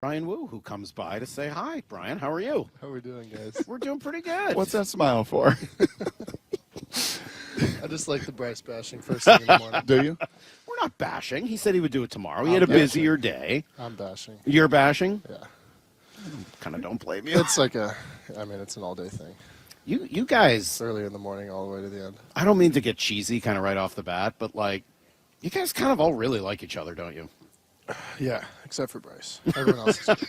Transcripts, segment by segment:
Byan Woo, who comes by to say hi. Brian, how are you? How are we doing, guys? We're doing pretty good. What's that smile for? I just like the Bryce bashing first thing in the morning. Do you? We're not bashing. He said he would do it tomorrow. He I'm had a bashing. busier day. I'm bashing. You're bashing? Yeah. Kind of don't blame you. It's like it's an all-day thing. You guys, It's early in the morning all the way to the end. I don't mean to get cheesy kind of right off the bat, but like, you guys kind of all really like each other, don't you? Yeah, except for Bryce. Everyone else is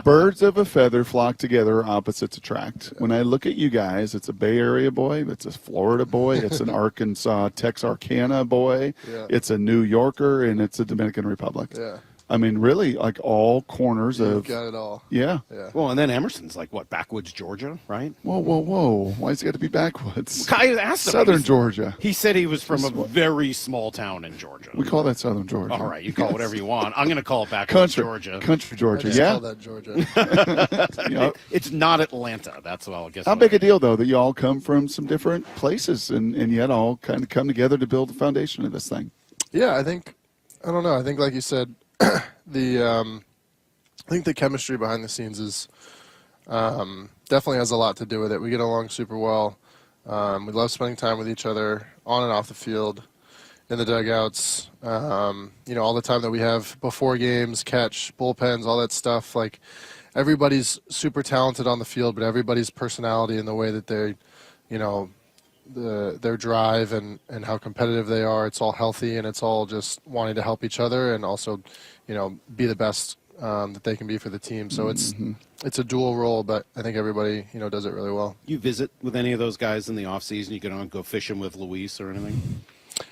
Birds of a feather flock together, opposites attract. When I look at you guys, it's a Bay Area boy, it's a Florida boy, it's an Arkansas, Texarkana boy, Yeah. it's a New Yorker, and it's a Dominican Republic. Yeah. I mean, really, like all corners You've of. got it all. Yeah. Yeah. Well, and then Emerson's like, what, backwoods Georgia, right? Whoa. Why has it got to be backwoods? I asked him. Southern Georgia. He said he was from a very small town in Georgia. We call that Southern Georgia. All right, you call it whatever you want. I'm going to call it backwoods Georgia. Country I Georgia, just yeah. call that Georgia. You know, It's not Atlanta. That's what I'll guess. how big a deal, though, that you all come from some different places and yet all kind of come together to build the foundation of this thing? Yeah, I don't know. I think, like you said, I think the chemistry behind the scenes is definitely has a lot to do with it. We get along super well. We love spending time with each other on and off the field, in the dugouts. All the time that we have before games, catch, bullpens, all that stuff. Like, everybody's super talented on the field, but everybody's personality and the way that they, their drive and how competitive they are, it's all healthy, and it's all just wanting to help each other and also, be the best that they can be for the team. So it's a dual role, but I think everybody, does it really well. You visit with any of those guys in the off season? You can go fishing with Luis or anything?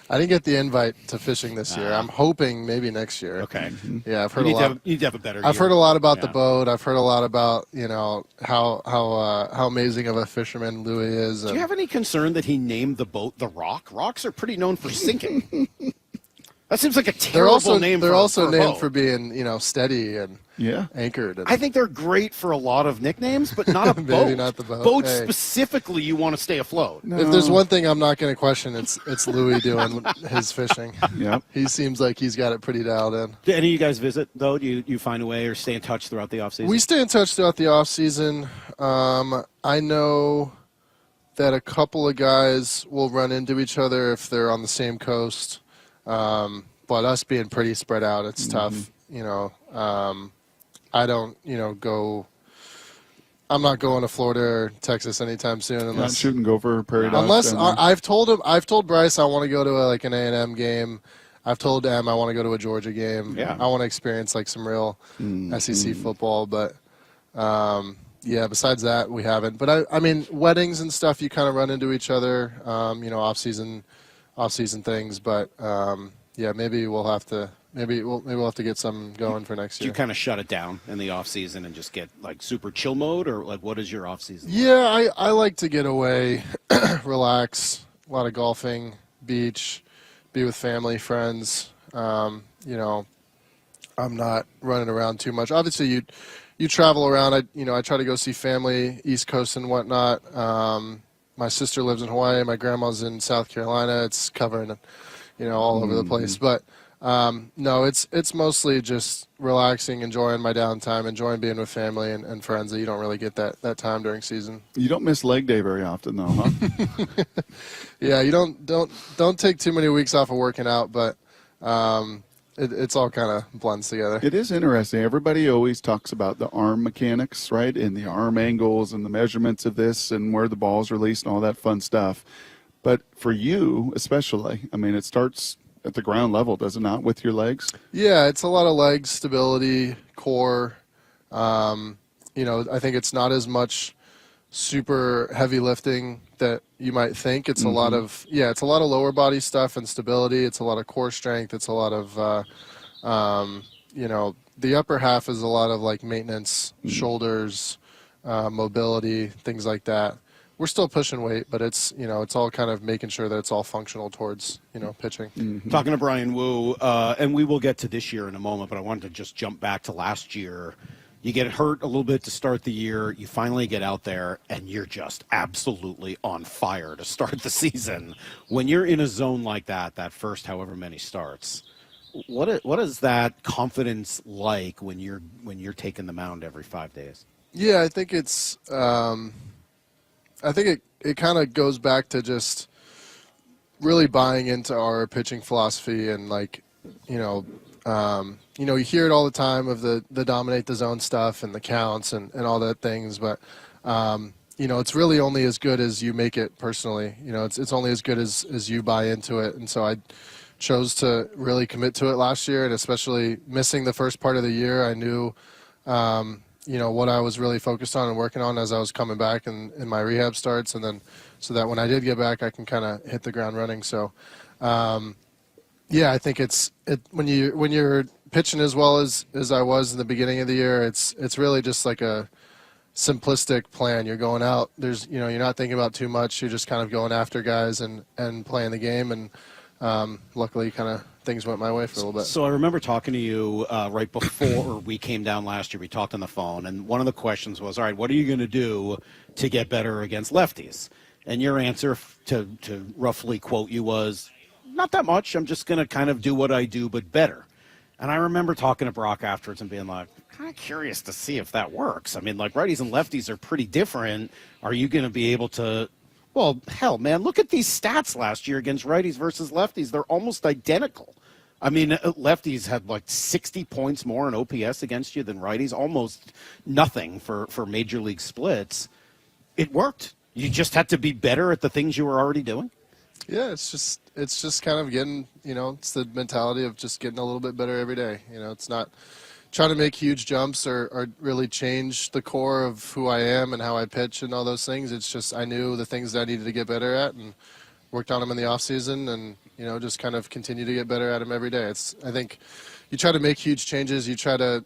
I didn't get the invite to fishing this year. I'm hoping maybe next year. Okay. Yeah, I've heard You a lot. need to have a better I've year. heard a lot about the Yeah. boat. I've heard a lot about how amazing of a fisherman Louis is. Do you have any concern that he named the boat the Rock? Rocks are pretty known for sinking. That seems like a terrible name. They're also a named boat. for being steady and anchored. And I think they're great for a lot of nicknames, but not a Maybe boat. not the boat. Boats Hey. specifically, you want to stay afloat. if there's one thing I'm not going to question, it's Louis doing his fishing. Yep. He seems like he's got it pretty dialed in. Do any of you guys visit, though? Do you find a way or stay in touch throughout the off season? We stay in touch throughout the off season. I know that a couple of guys will run into each other if they're on the same coast. But us being pretty spread out, it's tough. I don't, go. I'm not going to Florida or Texas anytime soon Not unless shooting Gopher, Prairie Dogs. unless down there. I've told Bryce I want to go to an A&M game. I've told Em I want to go to a Georgia game. Yeah. I want to experience some real SEC football, but besides that we haven't. But I mean weddings and stuff you kind of run into each other, off season things, but maybe we'll have to get some going for next Do year. you kind of shut it down in the off season and just get super chill mode, or what is your off season? Yeah, I like to get away, relax, a lot of golfing, beach, be with family, friends. I'm not running around too much. Obviously, you travel around. I try to go see family, East Coast and whatnot. My sister lives in Hawaii. My grandma's in South Carolina. It's covering, all over the place. But no, it's mostly just relaxing, enjoying my downtime, enjoying being with family and friends that you don't really get that time during season. You don't miss leg day very often, though, huh? Yeah, you don't take too many weeks off of working out, but it's all kind of blends together. It is interesting. Everybody always talks about the arm mechanics, right? And the arm angles and the measurements of this and where the ball's released and all that fun stuff. But for you especially, I mean, it starts at the ground level, does it not, with your legs? Yeah, it's a lot of leg stability, core. I think it's not as much super heavy lifting that you might think. It's a lot of lower body stuff and stability. It's a lot of core strength. It's a lot of the upper half is a lot of maintenance, shoulders, mobility, things like that. We're still pushing weight, but it's all kind of making sure that it's all functional towards pitching. Talking to Byan Woo, and we will get to this year in a moment, but I wanted to just jump back to last year. You get hurt a little bit to start the year. You finally get out there, and you're just absolutely on fire to start the season. When you're in a zone like that first however many starts, What is that confidence like when you're taking the mound every 5 days? Yeah, I think it's. I think it kind of goes back to just really buying into our pitching philosophy and you hear it all the time of the dominate the zone stuff and the counts and all that things, but it's really only as good as you make it personally. It's only as good as you buy into it, and so I chose to really commit to it last year, and especially missing the first part of the year, I knew what I was really focused on and working on as I was coming back in my rehab starts, and then so that when I did get back, I can kind of hit the ground running. So, I think when you're pitching as well as I was in the beginning of the year, it's really just like a simplistic plan. You're going out. You're not thinking about too much. You're just kind of going after guys and playing the game. And luckily, kind of things went my way for a little bit. So I remember talking to you right before we came down last year. We talked on the phone, and one of the questions was, all right, what are you going to do to get better against lefties? And your answer, to roughly quote you, was, not that much. I'm just going to kind of do what I do, but better. And I remember talking to Brock afterwards and being like, kind of curious to see if that works. I mean, like, righties and lefties are pretty different. Are you going to be able to – well, hell, man, look at these stats last year against righties versus lefties. They're almost identical. I mean, lefties had like 60 points more in OPS against you than righties, almost nothing for major league splits. It worked. You just had to be better at the things you were already doing. Yeah, it's just kind of getting, it's the mentality of just getting a little bit better every day. It's not trying to make huge jumps or really change the core of who I am and how I pitch and all those things. It's just I knew the things that I needed to get better at and worked on them in the off season and, just kind of continue to get better at them every day. I think you try to make huge changes. You try to,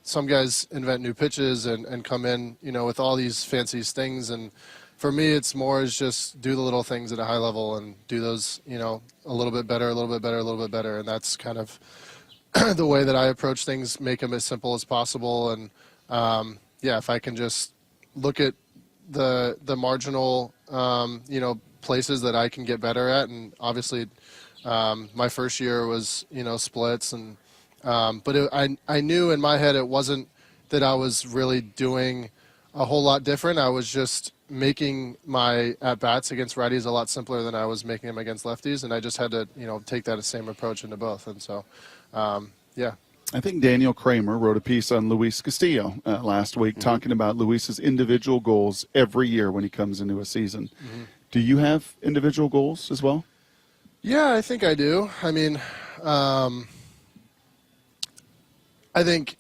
some guys invent new pitches and come in, with all these fancy things. And for me, it's more as just do the little things at a high level and do those, a little bit better, a little bit better, a little bit better. And that's kind of the way that I approach things, make them as simple as possible. And, if I can just look at the marginal, places that I can get better at. And obviously, my first year was, splits. And but I knew in my head it wasn't that I was really doing a whole lot different. I was just making my at-bats against righties a lot simpler than I was making them against lefties. And I just had to, take that same approach into both. And so, I think Daniel Kramer wrote a piece on Luis Castillo last week talking about Luis's individual goals every year when he comes into a season. Mm-hmm. Do you have individual goals as well? Yeah, I think I do. I mean, I think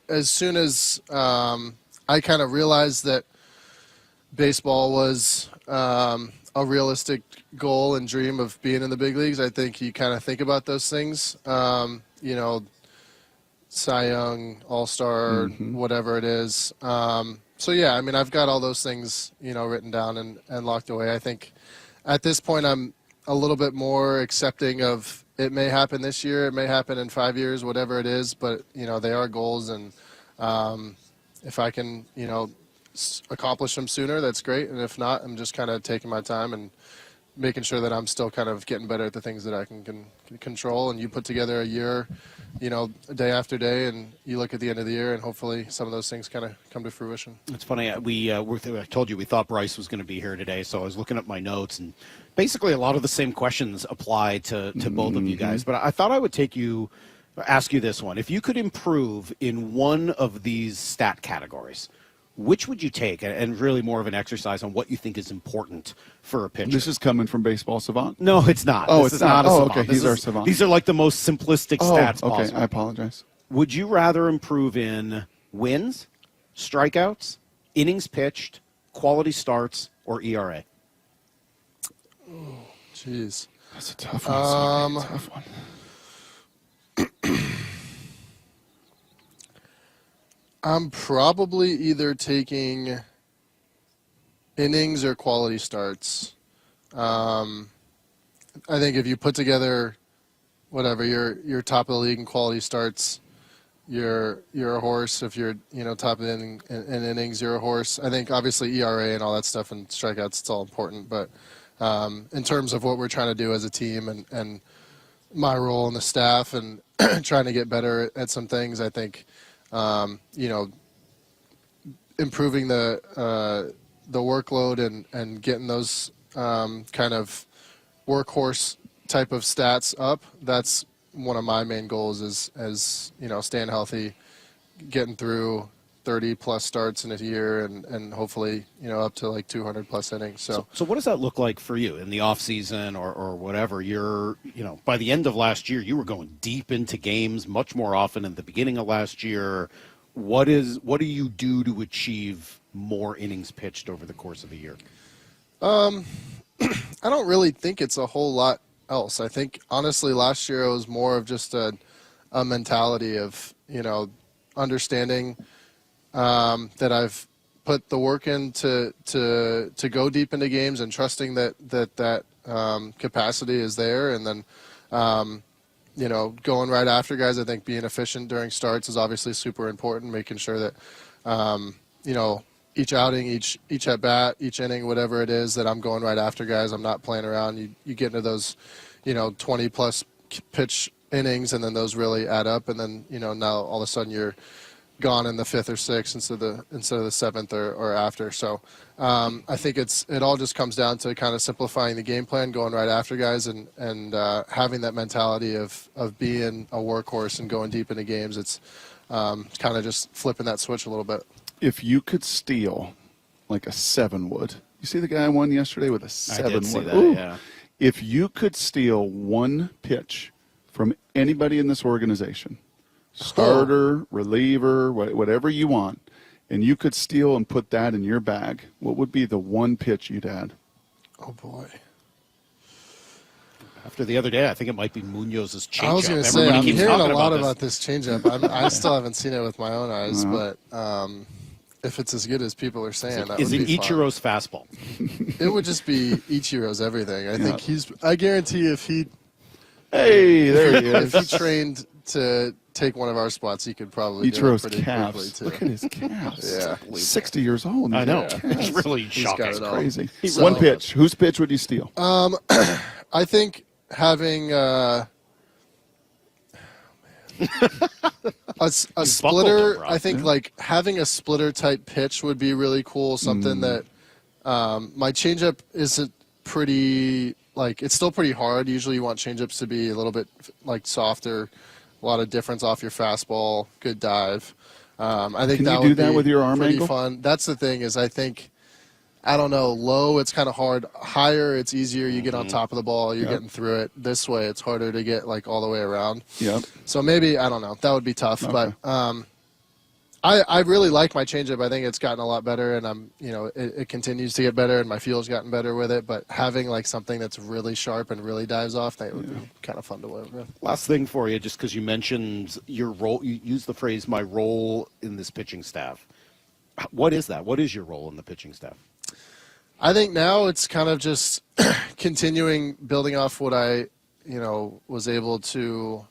as soon as I kind of realized that baseball was a realistic goal and dream of being in the big leagues, I think you kind of think about those things. Cy Young, All-Star, whatever it is. I mean, I've got all those things, written down and locked away. I think at this point I'm a little bit more accepting of it may happen this year, it may happen in 5 years, whatever it is, but, they are goals. And if I can, accomplish them sooner, that's great. And if not, I'm just kind of taking my time and making sure that I'm still kind of getting better at the things that I can control. And you put together a year, day after day, and you look at the end of the year, and hopefully some of those things kind of come to fruition. It's funny. I told you we thought Bryce was going to be here today, so I was looking at my notes, and basically a lot of the same questions apply to both of you guys. But I thought I would ask you this one. If you could improve in one of these stat categories, which would you take? And really more of an exercise on what you think is important for a pitcher. This is coming from Baseball Savant? No, it's not. Oh, this it's is not. Oh, a savant. okay. He's our savant. These are like the most simplistic stats okay. possible. I apologize. Would you rather improve in wins, strikeouts, innings pitched, quality starts, or ERA? Oh, jeez. That's a tough one. That's a tough one. I'm probably either taking innings or quality starts. I think if you put together whatever you're top of the league in quality starts, you're a horse. If you're top of the in innings, you're a horse. I think obviously ERA and all that stuff and strikeouts, it's all important. But in terms of what we're trying to do as a team and my role in the staff and trying to get better at some things. I think, improving the workload and getting those kind of workhorse type of stats up. That's one of my main goals is staying healthy, getting through 30 plus starts in a year and hopefully, up to like 200 plus innings. So what does that look like for you in the off season or whatever? You're, by the end of last year, you were going deep into games much more often in the beginning of last year. What do you do to achieve more innings pitched over the course of a year? I don't really think it's a whole lot else. I think honestly last year it was more of just a mentality of, understanding that I've put the work in to go deep into games and trusting that capacity is there. And then, going right after guys. I think being efficient during starts is obviously super important, making sure that, each outing, each at bat, each inning, whatever it is, that I'm going right after guys. I'm not playing around. You get into those, 20 plus pitch innings, and then those really add up. And then, now all of a sudden you're gone in the fifth or sixth instead of the seventh or after. So I think it all just comes down to kind of simplifying the game plan, going right after guys, and having that mentality of being a workhorse and going deep into games. It's kind of just flipping that switch a little bit. If you could steal like a 7 wood, you see the guy won yesterday with a 7 I did see wood. that, Ooh. yeah. If you could steal one pitch from anybody in this organization, starter, reliever, whatever you want, and you could steal and put that in your bag, what would be the one pitch you'd add? Oh boy. After the other day, I think it might be Munoz's changeup. I was going to say, I'm keeps hearing a talking lot this. about this changeup. I still haven't seen it with my own eyes, but if it's as good as people are saying, that Is would it be fun. Ichiro's fastball? It would just be Ichiro's everything. I think I guarantee if he There he is. if he trained to take one of our spots, he could probably do it Ichiro's pretty calves. quickly, Look too. at his calves. Yeah. 60 years old. I know. Calves. It's really He's shocking. got it all. Crazy. So- One pitch. Whose pitch would you steal? I think having a splitter, bro. I think like having a splitter type pitch would be really cool. Something that my changeup isn't pretty, like, it's still pretty hard. Usually you want changeups to be a little bit like softer, a lot of difference off your fastball, good dive. I think Can that you do would that be with your arm pretty angle? fun. That's the thing is I think, I don't know, low, it's kind of hard. Higher, it's easier. You get on top of the ball. You're getting through it. This way, it's harder to get, like, all the way around. Yep. So maybe, I don't know. That would be tough. Okay. But I really like my changeup. I think it's gotten a lot better, and it continues to get better, and my feel's gotten better with it. But having, like, something that's really sharp and really dives off, that would be kind of fun to work with. Last thing for you, just because you mentioned your role, you used the phrase "my role in this pitching staff." What is that? What is your role in the pitching staff? I think now it's kind of just continuing building off what I, was able to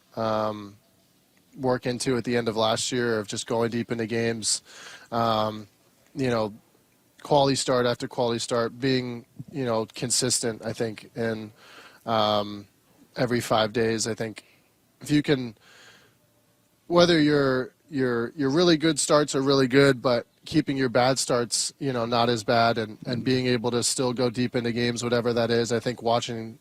work into at the end of last year of just going deep into games, quality start after quality start, being, consistent, I think, in every 5 days. I think if you can, whether your really good starts are really good, but keeping your bad starts, not as bad, and being able to still go deep into games, whatever that is. I think watching,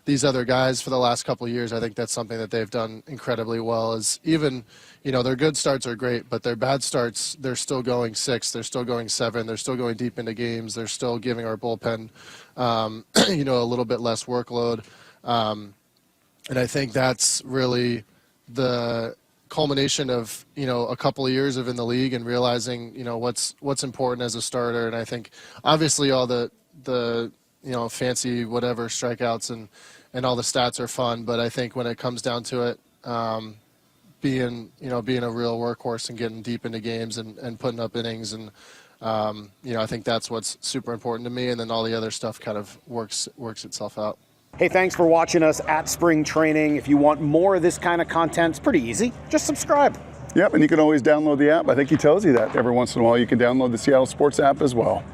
these other guys for the last couple of years, I think that's something that they've done incredibly well. Is even, their good starts are great, but their bad starts, they're still going 6, they're still going 7, they're still going deep into games, they're still giving our bullpen, a little bit less workload. And I think that's really the culmination of a couple of years of in the league and realizing what's important as a starter. And I think obviously all the fancy whatever strikeouts and all the stats are fun, but I think when it comes down to it, being a real workhorse and getting deep into games and putting up innings, and I think that's what's super important to me. And then all the other stuff kind of works itself out. Hey, thanks for watching us at Spring Training. If you want more of this kind of content, it's pretty easy. Just subscribe. Yep, and you can always download the app. I think he tells you that every once in a while. You can download the Seattle Sports app as well.